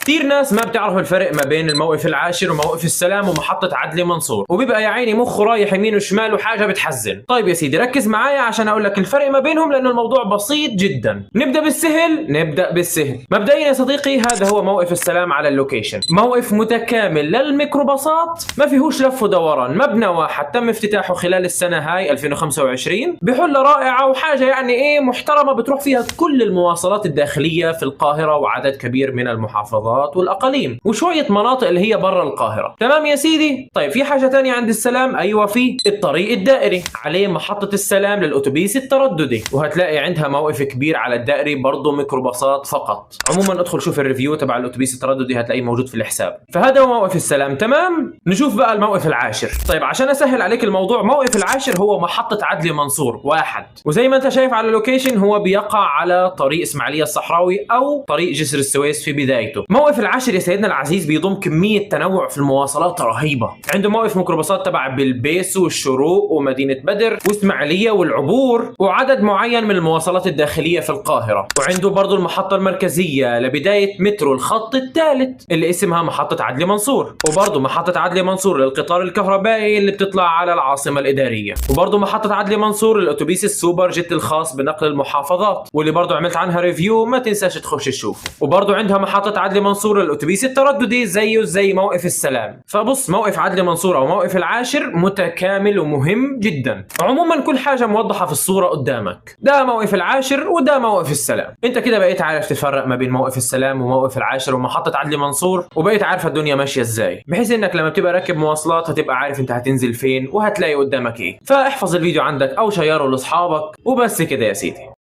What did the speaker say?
كتير ناس ما بتعرف الفرق ما بين الموقف العاشر وموقف السلام ومحطة عدلي منصور، وبيبقى يا عيني مخه رايح يمين وشمال وحاجة بتحزن. طيب يا سيدي ركز معايا عشان اقول لك الفرق ما بينهم، لأنه الموضوع بسيط جدا. نبدأ بالسهل. مبدئيا يا صديقي هذا هو موقف السلام على اللوكيشن، موقف متكامل للميكروباصات ما فيهوش لف ودوران، مبنى واحد تم افتتاحه خلال السنة هاي 2025 بحلة رائعة وحاجة يعني ايه محترمة، بتروح فيها كل المواصلات الداخلية في القاهرة وعدد كبير من المحافظات والأقاليم وشوية مناطق اللي هي برا القاهرة. تمام يا سيدي. طيب في حاجة تانية عند السلام، أيوة في الطريق الدائري عليه محطة السلام للأتوبيس الترددي، وهتلاقي عندها موقف كبير على الدائري برضه ميكروباصات فقط. عموما ادخل شوف الريفيو تبع الأتوبيس الترددي هتلاقيه موجود في الحساب. فهذا هو موقف السلام. تمام، نشوف بقى الموقف العاشر. طيب عشان أسهل عليك الموضوع، موقف العاشر هو محطة عدلي منصور واحد، وزي ما انت شايف على اللوكيشن هو بيقع على طريق اسماعيلية الصحراوي أو طريق جسر السويس في بدايته. موقف العاشر يا سيدنا العزيز بيضم كمية تنوع في المواصلات رهيبة. عنده موقف ميكروباصات تبع بلبيس والشروق ومدينة بدر واسماعيلية والعبور وعدد معين من المواصلات الداخلية في القاهرة، وعنده برضو المحطة المركزية لبداية مترو الخط الثالث اللي اسمها محطة عدلي منصور، وبرضو محطة عدلي منصور للقطار الكهربائي اللي بتطلع على العاصمة الإدارية، وبرضو محطة عدلي منصور للأتوبيس السوبر جيت الخاص بنقل المحافظات واللي برضو عملت عنها ريفيو ما تنساش تخش تشوف. وبرضو عندها محطة عدلي منصور للأتوبيس الترددي زيه زي موقف السلام. فبص، موقف عدلي منصور أو موقف العاشر متكامل ومهم جدا. عموما كل حاجة موضحة في الصورة قدامك، ده موقف العاشر وده موقف السلام. انت كده بقيت عارف تفرق ما بين موقف السلام وموقف العاشر ومحطة عدلي منصور، وبقيت عارف الدنيا ماشية ازاي، بحيث انك لما تبقى راكب مواصلات هتبقى عارف انت هتنزل فين وهتلاقي قدامك ايه. فاحفظ الفيديو عندك او شيره لاصحابك وبس كده يا سيدي.